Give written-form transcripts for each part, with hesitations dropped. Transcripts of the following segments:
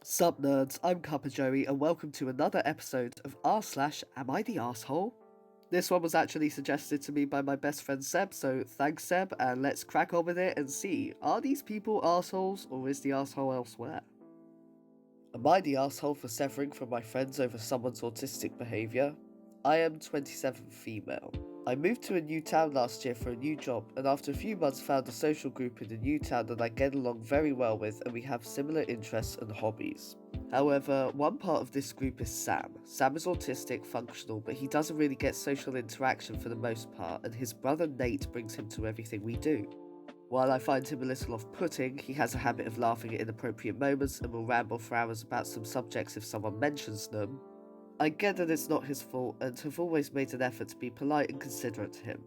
Sup nerds, I'm CuppaJoey and welcome to another episode of r/Am I the Asshole? This one was actually suggested to me by my best friend Seb, so thanks Seb, and let's crack on with it and see, are these people assholes or is the asshole elsewhere? Am I the asshole for severing from my friends over someone's autistic behaviour? I am 27 female. I moved to a new town last year for a new job, and after a few months found a social group in the new town that I get along very well with and we have similar interests and hobbies. However, one part of this group is Sam. Sam is autistic, functional, but he doesn't really get social interaction for the most part, and his brother Nate brings him to everything we do. While I find him a little off-putting, he has a habit of laughing at inappropriate moments and will ramble for hours about some subjects if someone mentions them. I get that it's not his fault and have always made an effort to be polite and considerate to him.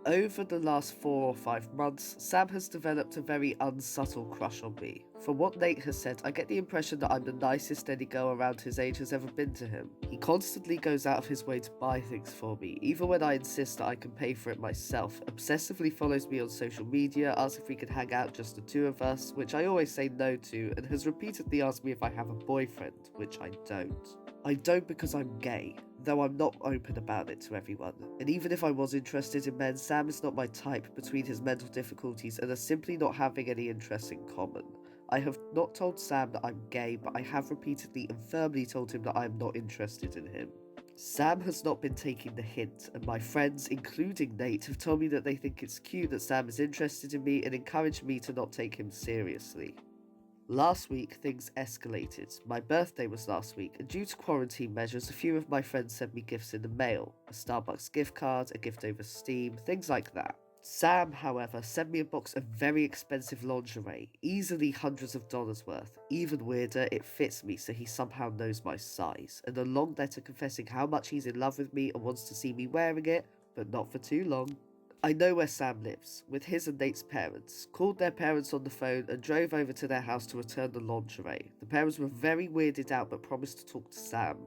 Over the last 4 or 5 months, Sam has developed a very unsubtle crush on me. From what Nate has said, I get the impression that I'm the nicest any girl around his age has ever been to him. He constantly goes out of his way to buy things for me, even when I insist that I can pay for it myself, obsessively follows me on social media, asks if we can hang out just the two of us, which I always say no to, and has repeatedly asked me if I have a boyfriend, which I don't. I don't because I'm gay, though I'm not open about it to everyone, and even if I was interested in men, Sam is not my type between his mental difficulties and us simply not having any interests in common. I have not told Sam that I'm gay, but I have repeatedly and firmly told him that I am not interested in him. Sam has not been taking the hint, and my friends, including Nate, have told me that they think it's cute that Sam is interested in me and encouraged me to not take him seriously. Last week, things escalated. My birthday was last week, and due to quarantine measures, a few of my friends sent me gifts in the mail. A Starbucks gift card, a gift over Steam, things like that. Sam, however, sent me a box of very expensive lingerie, easily hundreds of dollars worth. Even weirder, it fits me, so he somehow knows my size, and a long letter confessing how much he's in love with me and wants to see me wearing it, but not for too long. I know where Sam lives, with his and Nate's parents, called their parents on the phone and drove over to their house to return the lingerie. The parents were very weirded out but promised to talk to Sam.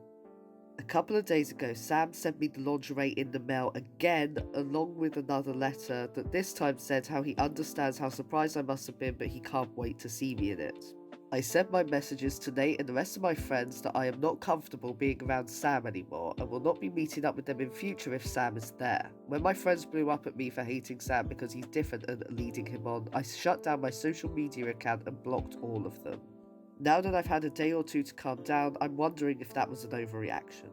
A couple of days ago, Sam sent me the lingerie in the mail again, along with another letter that this time said how he understands how surprised I must have been but he can't wait to see me in it. I sent my messages to Nate and the rest of my friends that I am not comfortable being around Sam anymore and will not be meeting up with them in future if Sam is there. When my friends blew up at me for hating Sam because he's different and leading him on, I shut down my social media account and blocked all of them. Now that I've had a day or two to calm down, I'm wondering if that was an overreaction.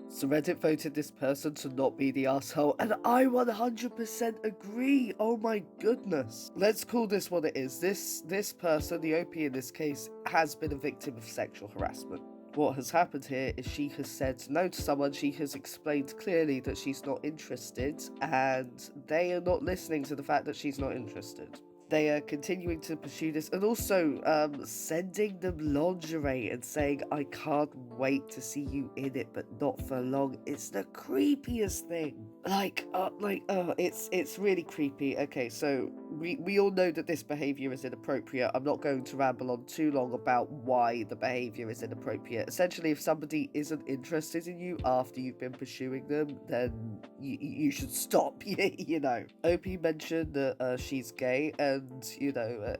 So Reddit voted this person to not be the asshole, and I 100% agree. Oh my goodness. Let's call this what it is. This person, the OP in this case, has been a victim of sexual harassment. What has happened here is she has said no to someone, she has explained clearly that she's not interested, and they are not listening to the fact that she's not interested. They are continuing to pursue this and also sending them lingerie and saying, I can't wait to see you in it, but not for long. It's the creepiest thing. It's really creepy. Okay, so we all know that this behavior is inappropriate. I'm not going to ramble on too long about why the behavior is inappropriate. Essentially, if somebody isn't interested in you after you've been pursuing them, then you should stop, you know. OP mentioned that she's gay, and, you know,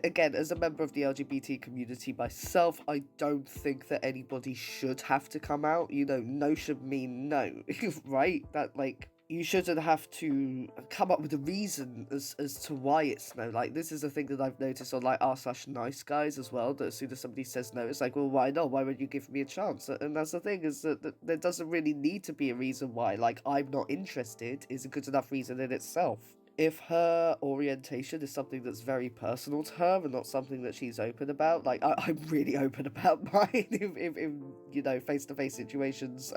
again, as a member of the LGBT community myself, I don't think that anybody should have to come out. You know, no should mean no, right? That, like, you shouldn't have to come up with a reason as to why it's no. Like, this is a thing that I've noticed on, like, r/nice guys as well, that as soon as somebody says no, it's like, well, why not? Why would you give me a chance? And that's the thing, is that there doesn't really need to be a reason why. Like, I'm not interested is a good enough reason in itself. If her orientation is something that's very personal to her and not something that she's open about, like, I'm really open about mine in you know, face-to-face situations,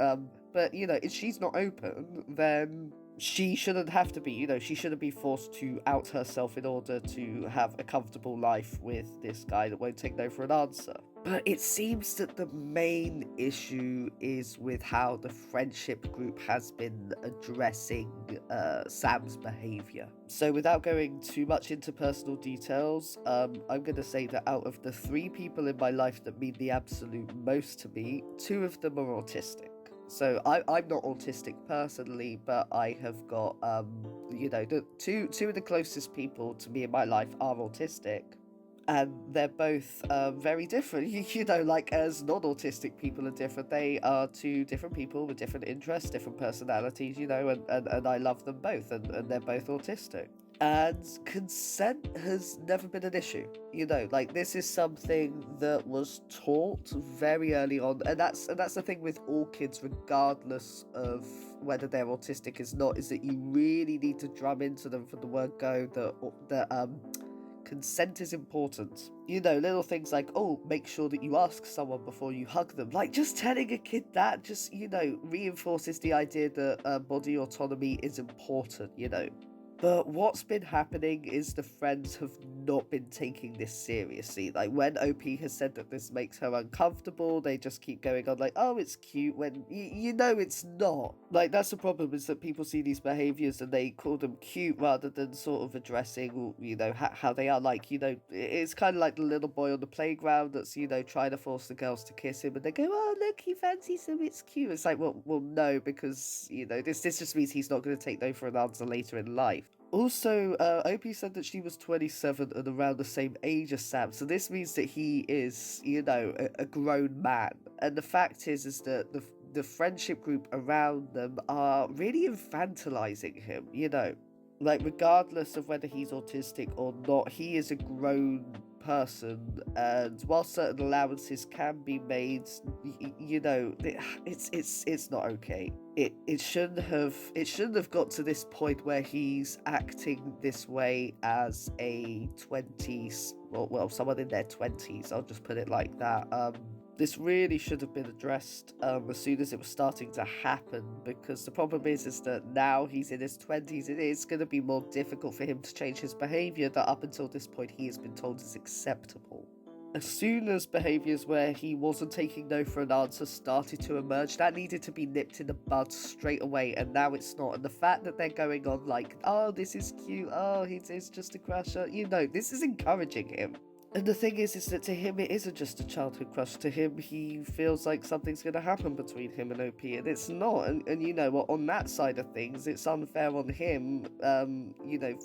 but, you know, if she's not open, then she shouldn't have to be, you know, she shouldn't be forced to out herself in order to have a comfortable life with this guy that won't take no for an answer. But it seems that the main issue is with how the friendship group has been addressing Sam's behaviour. So without going too much into personal details, I'm going to say that out of the 3 people in my life that mean the absolute most to me, 2 of them are autistic. So I'm not autistic personally, but I have got, you know, the two of the closest people to me in my life are autistic. and they're both very different. You know, like as non-autistic people are different, they are two different people with different interests, different personalities, you know, and I love them both, and they're both autistic. And consent has never been an issue. You know, like this is something that was taught very early on, and that's the thing with all kids, regardless of whether they're autistic is not, is that you really need to drum into them from the word go that consent is important. You know, little things like, oh, make sure that you ask someone before you hug them. Like, just telling a kid that just, you know, reinforces the idea that body autonomy is important, you know. But what's been happening is the friends have not been taking this seriously. Like, when OP has said that this makes her uncomfortable, they just keep going on like, oh, it's cute, when you know it's not. Like, that's the problem, is that people see these behaviours and they call them cute rather than sort of addressing, you know, how they are. Like, you know, it's kind of like the little boy on the playground that's, you know, trying to force the girls to kiss him, and they go, oh, look, he fancies him, it's cute. It's like, well, no, because, you know, this just means he's not going to take no for an answer later in life. Also, OP said that she was 27 and around the same age as Sam, so this means that he is, you know, a grown man. And the fact is that the friendship group around them are really infantilizing him, you know. Like, regardless of whether he's autistic or not, he is a grown person, and while certain allowances can be made, you know, it's not okay. It shouldn't have got to this point where he's acting this way as a 20s, well, someone in their 20s, I'll just put it like that. This really should have been addressed as soon as it was starting to happen, because the problem is that now he's in his 20s, it is going to be more difficult for him to change his behaviour that up until this point he has been told is acceptable. As soon as behaviours where he wasn't taking no for an answer started to emerge, that needed to be nipped in the bud straight away, and now it's not. And the fact that they're going on like, oh, this is cute, oh, it's just a crush, you know, this is encouraging him. And the thing is that to him it isn't just a childhood crush. To him, he feels like something's going to happen between him and OP, and it's not. And you know, on that side of things, it's unfair on him, you know,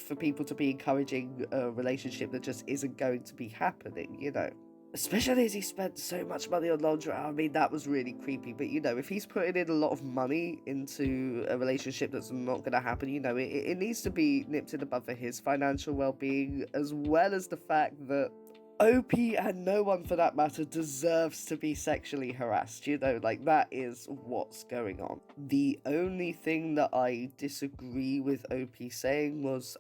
for people to be encouraging a relationship that just isn't going to be happening, you know. Especially as he spent so much money on lingerie. I mean, that was really creepy. But, you know, if he's putting in a lot of money into a relationship that's not going to happen, you know, it needs to be nipped in the bud for his financial well-being, as well as the fact that OP, and no one for that matter, deserves to be sexually harassed, you know, like that is what's going on. The only thing that I disagree with OP saying was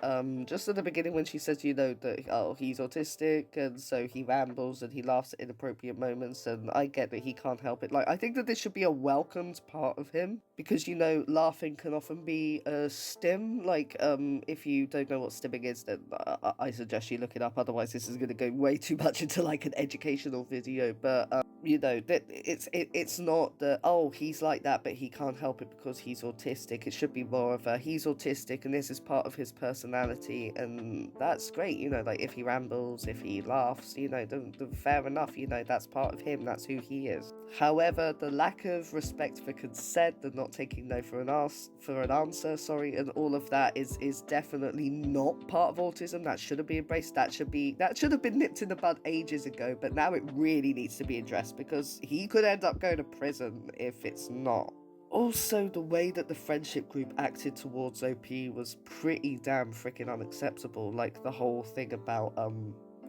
just at the beginning when she says, you know, that oh, he's autistic and so he rambles and he laughs at inappropriate moments, and I get that he can't help it. Like, I think that this should be a welcomed part of him, because, you know, laughing can often be a stim. Like, if you don't know what stimming is, then I suggest you look it up, otherwise this is going to go way too much into like an educational video. But you know, that it's not that, oh, he's like that but he can't help it because he's autistic. It should be more of a, he's autistic and this is part of his personality, and that's great, you know, like if he rambles, if he laughs, you know, then fair enough, you know, that's part of him, that's who he is. However, the lack of respect for consent, the not taking no for an answer, and all of that is definitely not part of autism. That shouldn't be embraced. That should have been nipped in the bud ages ago, but now it really needs to be addressed, because he could end up going to prison if it's not. Also, the way that the friendship group acted towards OP was pretty damn freaking unacceptable. Like the whole thing about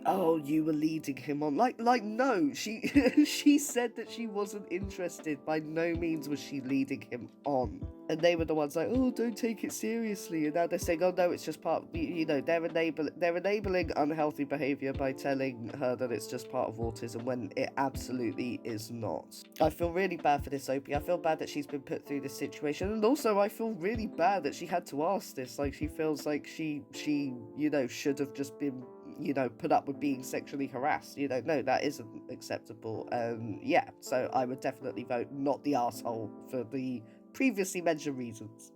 oh, you were leading him on. Like no, she she said that she wasn't interested. By no means was she leading him on. And they were the ones like, oh, don't take it seriously. And now they're saying, oh no, it's just part of, you know, they're enabling unhealthy behaviour by telling her that it's just part of autism, when it absolutely is not. I feel really bad for this OP. I feel bad that she's been put through this situation, and also I feel really bad that she had to ask this. Like, she feels like she you know, should have just been, you know, put up with being sexually harassed. You know, no, that isn't acceptable. Yeah, so I would definitely vote not the asshole for the previously mentioned reasons.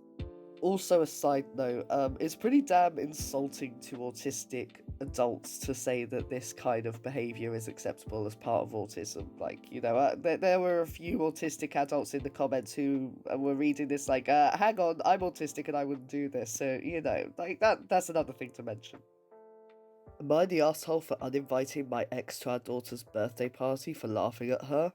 Also, a side note, it's pretty damn insulting to autistic adults to say that this kind of behaviour is acceptable as part of autism. Like, you know, there were a few autistic adults in the comments who were reading this like, hang on, I'm autistic and I wouldn't do this. So, you know, like that's another thing to mention. Am I the asshole for uninviting my ex to our daughter's birthday party for laughing at her?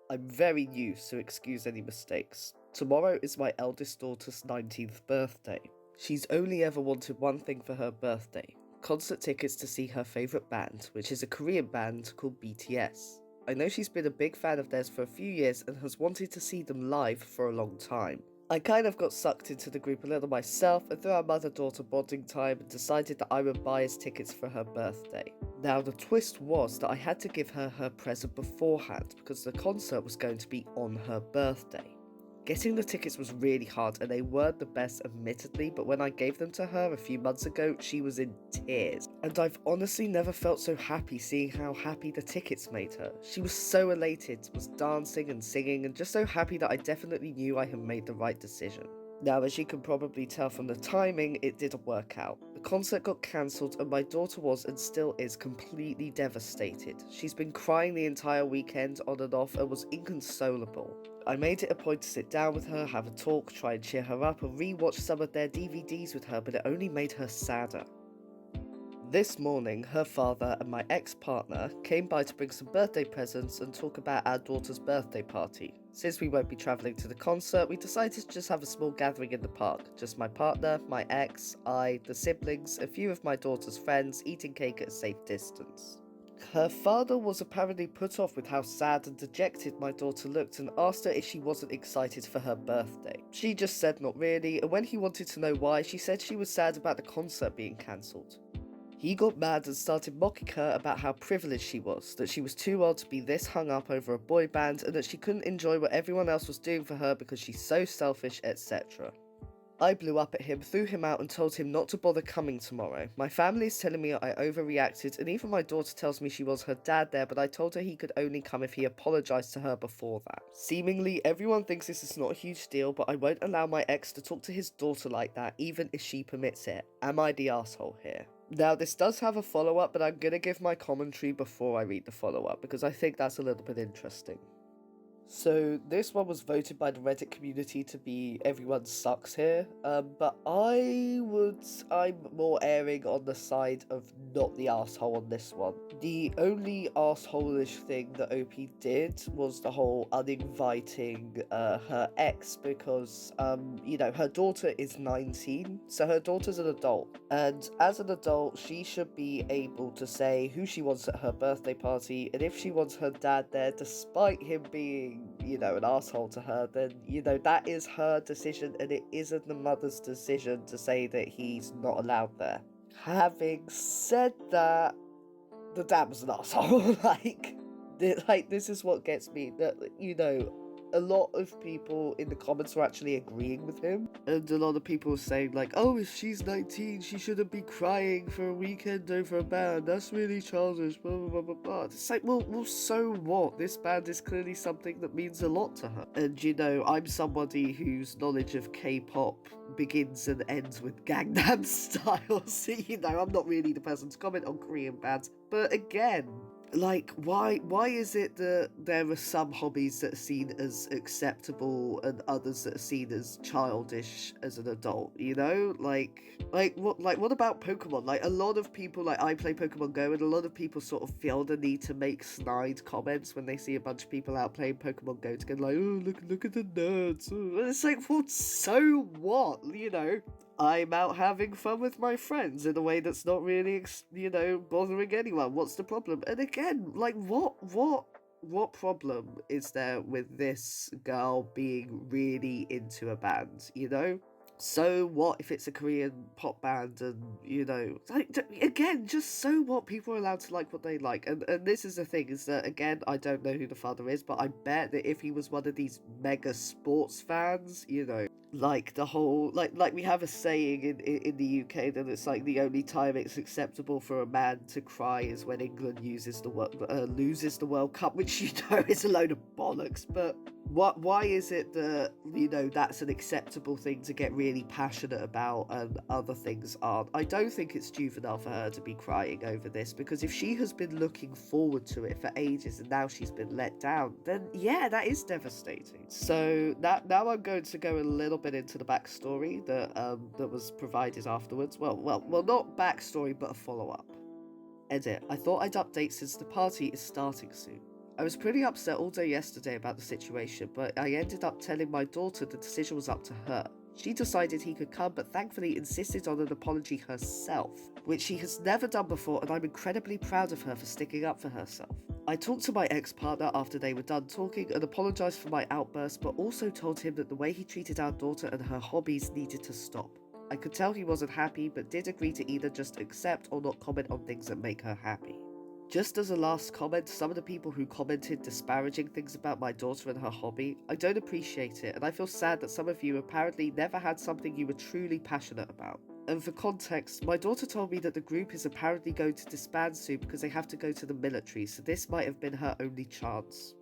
I'm very new, so excuse any mistakes. Tomorrow is my eldest daughter's 19th birthday. She's only ever wanted one thing for her birthday: concert tickets to see her favourite band, which is a Korean band called BTS. I know she's been a big fan of theirs for a few years and has wanted to see them live for a long time. I kind of got sucked into the group a little myself and through our mother-daughter bonding time and decided that I would buy us tickets for her birthday. Now the twist was that I had to give her her present beforehand because the concert was going to be on her birthday. Getting the tickets was really hard and they weren't the best admittedly, but when I gave them to her a few months ago, she was in tears. And I've honestly never felt so happy seeing how happy the tickets made her. She was so elated, was dancing and singing and just so happy that I definitely knew I had made the right decision. Now, as you can probably tell from the timing, it didn't work out. The concert got cancelled and my daughter was and still is completely devastated. She's been crying the entire weekend on and off and was inconsolable. I made it a point to sit down with her, have a talk, try and cheer her up and re-watch some of their DVDs with her, but it only made her sadder. This morning, her father and my ex-partner came by to bring some birthday presents and talk about our daughter's birthday party. Since we won't be travelling to the concert, we decided to just have a small gathering in the park. Just my partner, my ex, I, the siblings, a few of my daughter's friends, eating cake at a safe distance. Her father was apparently put off with how sad and dejected my daughter looked and asked her if she wasn't excited for her birthday. She just said not really, and when he wanted to know why, she said she was sad about the concert being cancelled. He got mad and started mocking her about how privileged she was, that she was too old to be this hung up over a boy band and that she couldn't enjoy what everyone else was doing for her because she's so selfish, etc. I blew up at him, threw him out and told him not to bother coming tomorrow. My family is telling me I overreacted and even my daughter tells me she wants her dad there, but I told her he could only come if he apologised to her before that. Seemingly everyone thinks this is not a huge deal, but I won't allow my ex to talk to his daughter like that even if she permits it. Am I the asshole here? Now this does have a follow-up, but I'm gonna give my commentary before I read the follow-up because I think that's a little bit interesting. So this one was voted by the Reddit community to be everyone sucks here, but I'm more erring on the side of not the asshole on this one. The only asshole-ish thing that OP did was the whole uninviting her ex because, her daughter is 19, so her daughter's an adult, and as an adult, she should be able to say who she wants at her birthday party, and if she wants her dad there, despite him being an asshole to her, then, that is her decision and it isn't the mother's decision to say that he's not allowed there. Having said that, the dad was an asshole. This is what gets me, that, a lot of people in the comments were actually agreeing with him, and a lot of people were saying oh, if she's 19 she shouldn't be crying for a weekend over a band, that's really childish, blah blah blah blah blah. It's well so what? This band is clearly something that means a lot to her, and I'm somebody whose knowledge of K-pop begins and ends with Gangnam Style, so I'm not really the person to comment on Korean bands, but again, why is it that there are some hobbies that are seen as acceptable and others that are seen as childish as an adult, what about Pokemon? A lot of people, I play Pokemon Go, and a lot of people sort of feel the need to make snide comments when they see a bunch of people out playing Pokemon Go together, oh, look at the nerds. It's well, so what, I'm out having fun with my friends in a way that's not really, bothering anyone. What's the problem? And again, what problem is there with this girl being really into a band, So what if it's a Korean pop band and, again, just so what? People are allowed to like what they like. And this is the thing, is that, again, I don't know who the father is, but I bet that if he was one of these mega sports fans, the whole, we have a saying in the UK that it's the only time it's acceptable for a man to cry is when England loses the World Cup, which is a load of bollocks. But why is it that that's an acceptable thing to get really passionate about and other things aren't? I don't think it's juvenile for her to be crying over this, because if she has been looking forward to it for ages and now she's been let down, then yeah, that is devastating. So now I'm going to go a little bit into the backstory that was provided afterwards. Well, not backstory, but a follow-up. Edit, I thought I'd update since the party is starting soon. I was pretty upset all day yesterday about the situation, but I ended up telling my daughter the decision was up to her. She decided he could come, but thankfully insisted on an apology herself, which she has never done before, and I'm incredibly proud of her for sticking up for herself. I talked to my ex-partner after they were done talking and apologised for my outburst, but also told him that the way he treated our daughter and her hobbies needed to stop. I could tell he wasn't happy, but did agree to either just accept or not comment on things that make her happy. Just as a last comment, some of the people who commented disparaging things about my daughter and her hobby, I don't appreciate it, and I feel sad that some of you apparently never had something you were truly passionate about. And for context, my daughter told me that the group is apparently going to disband soon because they have to go to the military, so this might have been her only chance.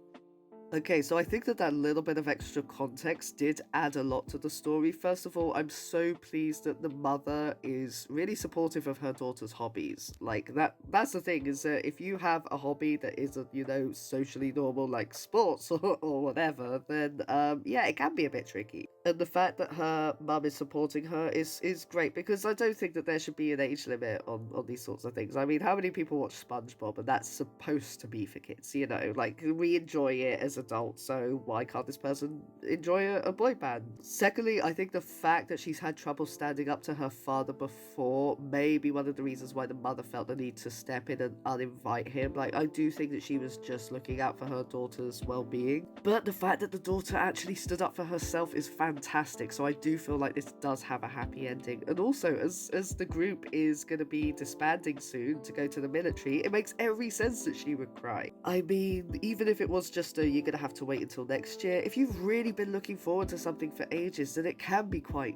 Okay, so I think that little bit of extra context did add a lot to the story. First of all, I'm so pleased that the mother is really supportive of her daughter's hobbies. Like, that's the thing, is that if you have a hobby that isn't, socially normal, like sports or whatever, then, yeah, it can be a bit tricky. And the fact that her mum is supporting her is great, because I don't think that there should be an age limit on these sorts of things. I mean, how many people watch SpongeBob, and that's supposed to be for kids, Like, we enjoy it as adults, so why can't this person enjoy a boy band? Secondly, I think the fact that she's had trouble standing up to her father before may be one of the reasons why the mother felt the need to step in and uninvite him. Like, I do think that she was just looking out for her daughter's well-being, but the fact that the daughter actually stood up for herself is fantastic, so I do feel like this does have a happy ending. And also, as the group is going to be disbanding soon to go to the military, it makes every sense that she would cry. I mean, even if it was just you're going to have to wait until next year, if you've really been looking forward to something for ages, then it can be quite,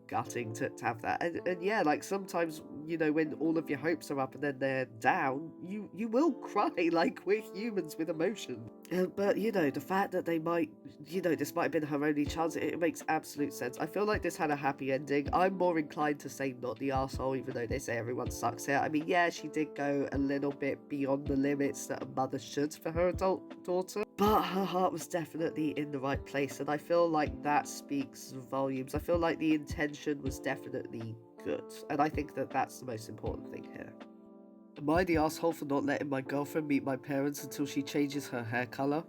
gutting to have that. And yeah, like sometimes, when all of your hopes are up and then they're down, you will cry. Like, we're humans with emotion. But, the fact that they might, this might have been her only chance, it makes absolute sense. I feel like this had a happy ending. I'm more inclined to say not the arsehole, even though they say everyone sucks here. I mean, yeah, she did go a little bit beyond the limits that a mother should for her adult daughter, but her heart was definitely in the right place, and I feel like that speaks volumes. I feel like the intention was definitely good, and I think that that's the most important thing here. Am I the asshole for not letting my girlfriend meet my parents until she changes her hair colour?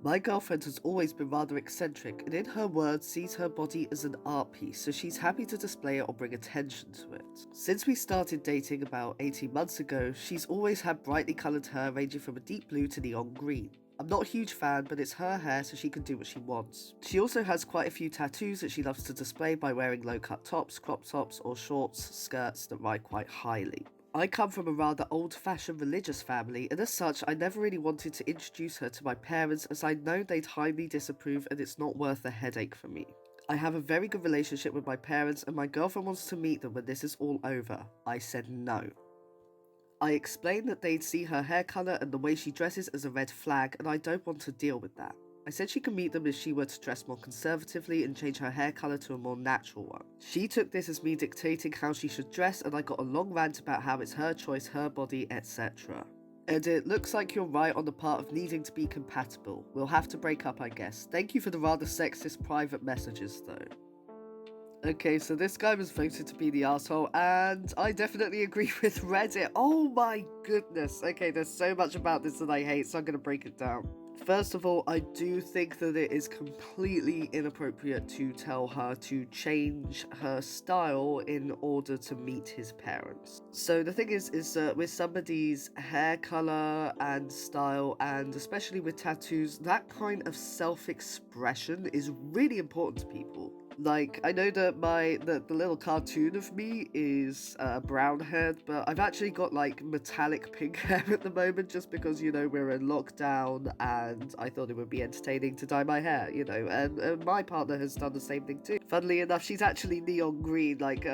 My girlfriend has always been rather eccentric, and in her words sees her body as an art piece, so she's happy to display it or bring attention to it. Since we started dating about 18 months ago, she's always had brightly coloured hair ranging from a deep blue to neon green. I'm not a huge fan, but it's her hair, so she can do what she wants. She also has quite a few tattoos that she loves to display by wearing low-cut tops, crop tops, or shorts, skirts that ride quite highly. I come from a rather old-fashioned religious family, and as such, I never really wanted to introduce her to my parents, as I know they'd highly disapprove and it's not worth the headache for me. I have a very good relationship with my parents, and my girlfriend wants to meet them when this is all over. I said no. I explained that they'd see her hair colour and the way she dresses as a red flag, and I don't want to deal with that. I said she could meet them if she were to dress more conservatively and change her hair colour to a more natural one. She took this as me dictating how she should dress, and I got a long rant about how it's her choice, her body, etc. And it looks like you're right on the part of needing to be compatible. We'll have to break up, I guess. Thank you for the rather sexist private messages, though. Okay, so this guy was voted to be the asshole, and I definitely agree with Reddit. Oh my goodness. Okay, there's so much about this that I hate, so I'm going to break it down. First of all, I do think that it is completely inappropriate to tell her to change her style in order to meet his parents. So the thing is that with somebody's hair color and style, and especially with tattoos, that kind of self-expression is really important to people. Like, I know that the little cartoon of me is brown haired, but I've actually got like metallic pink hair at the moment, just because, we're in lockdown and I thought it would be entertaining to dye my hair, and my partner has done the same thing too. Funnily enough, she's actually neon green, like,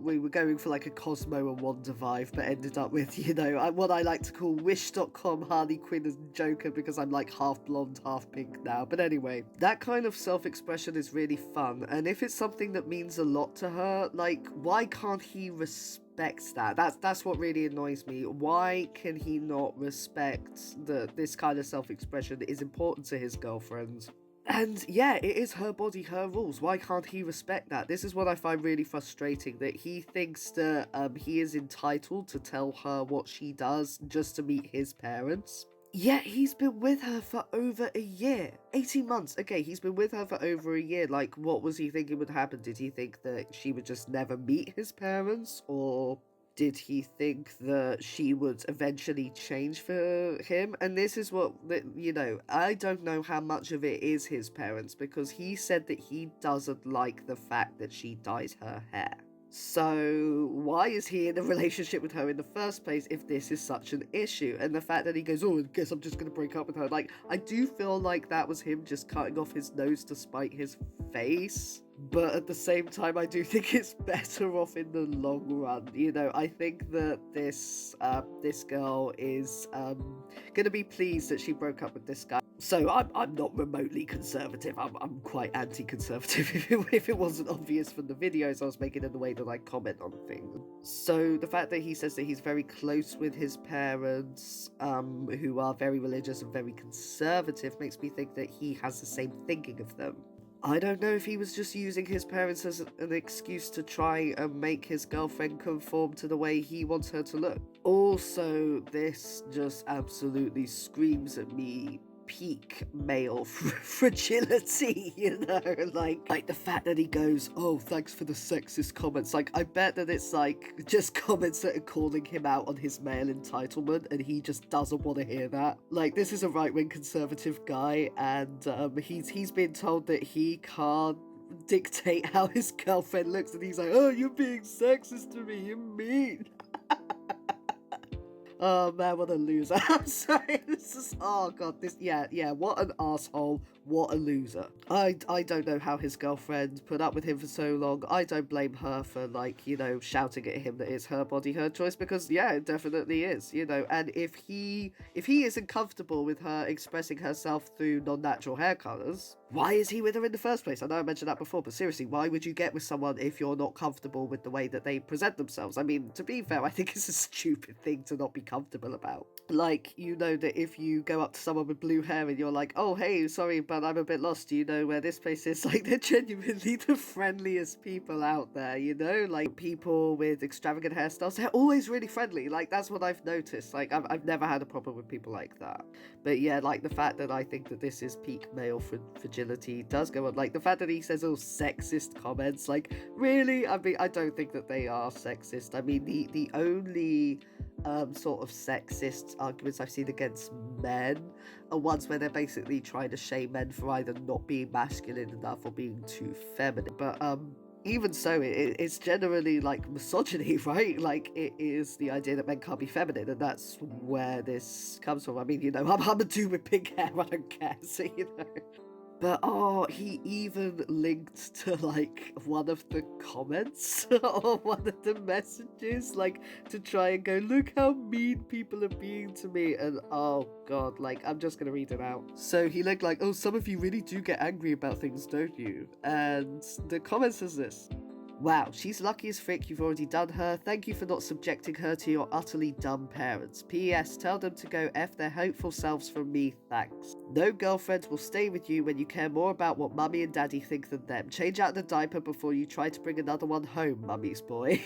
we were going for like a Cosmo and Wanda vibe, but ended up with, what I like to call Wish.com Harley Quinn as Joker, because I'm like half blonde, half pink now. But anyway, that kind of self-expression is really fun, and if it's something that means a lot to her, like, why can't he respect that? That's what really annoys me. Why can he not respect that this kind of self-expression is important to his girlfriend? And yeah, it is her body, her rules. Why can't he respect that? This is what I find really frustrating, that he thinks that he is entitled to tell her what she does just to meet his parents. Yet he's been with her for over a year. 18 months. Okay, he's been with her for over a year. Like, what was he thinking would happen? Did he think that she would just never meet his parents? Or did he think that she would eventually change for him? And this is what, I don't know how much of it is his parents, because he said that he doesn't like the fact that she dyes her hair. So why is he in a relationship with her in the first place if this is such an issue? And the fact that he goes, oh, I guess I'm just going to break up with her. Like, I do feel like that was him just cutting off his nose to spite his face. But at the same time, I do think it's better off in the long run. I think that this girl is gonna be pleased that she broke up with this guy. So I'm not remotely conservative. I'm quite anti-conservative if it wasn't obvious from the videos I was making and the way that I comment on things. So the fact that he says that he's very close with his parents, who are very religious and very conservative, makes me think that he has the same thinking of them. I don't know if he was just using his parents as an excuse to try and make his girlfriend conform to the way he wants her to look. Also, this just absolutely screams at me peak male fragility, like the fact that he goes, oh, thanks for the sexist comments. Like, I bet that it's like just comments that are calling him out on his male entitlement, and he just doesn't want to hear that. Like, this is a right-wing conservative guy, and he's been told that he can't dictate how his girlfriend looks, and he's like, oh, you're being sexist to me, you're mean. Oh man, what a loser. I'm sorry, what an asshole, what a loser. I don't know how his girlfriend put up with him for so long. I don't blame her for, shouting at him that it's her body, her choice, because yeah, it definitely is, and if he isn't comfortable with her expressing herself through non-natural hair colours, why is he with her in the first place? I know I mentioned that before, but seriously, why would you get with someone if you're not comfortable with the way that they present themselves? I mean, to be fair, I think it's a stupid thing to not be comfortable about. Like, that if you go up to someone with blue hair and you're like, oh, hey, sorry, but I'm a bit lost, do you know where this place is? Like, they're genuinely the friendliest people out there, Like, people with extravagant hairstyles, they're always really friendly. Like, that's what I've noticed. Like, I've never had a problem with people like that. But yeah, like, the fact that I think that this is peak male fragility does go on. Like, the fact that he says, oh, sexist comments, like, really? I mean, I don't think that they are sexist. I mean, the only sort of sexist arguments I've seen against men are ones where they're basically trying to shame men for either not being masculine enough or being too feminine. But even so, it's generally like misogyny, right? Like, it is the idea that men can't be feminine, and that's where this comes from. I mean, I'm a dude with pink hair, I don't care, so But he even linked to like one of the comments or one of the messages, like to try and go, look how mean people are being to me. And oh god, like, I'm just gonna read it out. So he linked like, oh, some of you really do get angry about things, don't you? And the comment says this: wow, she's lucky as frick you've already done her. Thank you for not subjecting her to your utterly dumb parents. P.S. Tell them to go F their hopeful selves from me, thanks. No girlfriend will stay with you when you care more about what mummy and daddy think than them. Change out the diaper before you try to bring another one home, mummy's boy.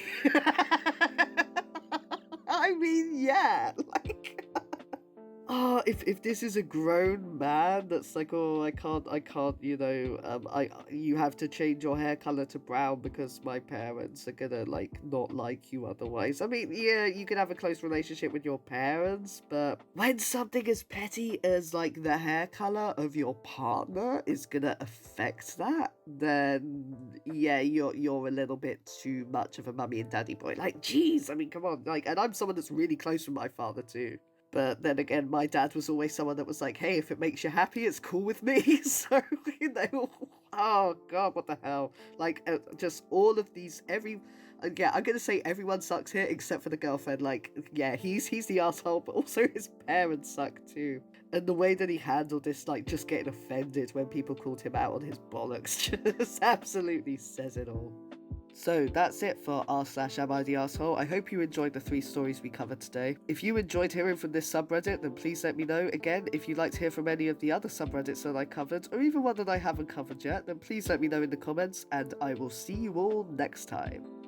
I mean, yeah, like... Oh, if this is a grown man that's like, oh, I can't, you have to change your hair color to brown because my parents are gonna, like, not like you otherwise. I mean, yeah, you can have a close relationship with your parents, but when something as petty as, like, the hair color of your partner is gonna affect that, then, yeah, you're a little bit too much of a mummy and daddy boy. Like, geez, I mean, come on, like, and I'm someone that's really close with my father, too. But then again, my dad was always someone that was like, hey, if it makes you happy, it's cool with me. So, oh God, what the hell? Like, just all of these, yeah, I'm gonna say everyone sucks here except for the girlfriend. Like, yeah, he's the asshole, but also his parents suck too. And the way that he handled this, like, just getting offended when people called him out on his bollocks, just absolutely says it all. So that's it for r/am I the arsehole. I hope you enjoyed the 3 stories we covered today. If you enjoyed hearing from this subreddit, then please let me know. Again, if you'd like to hear from any of the other subreddits that I covered, or even one that I haven't covered yet, then please let me know in the comments, and I will see you all next time.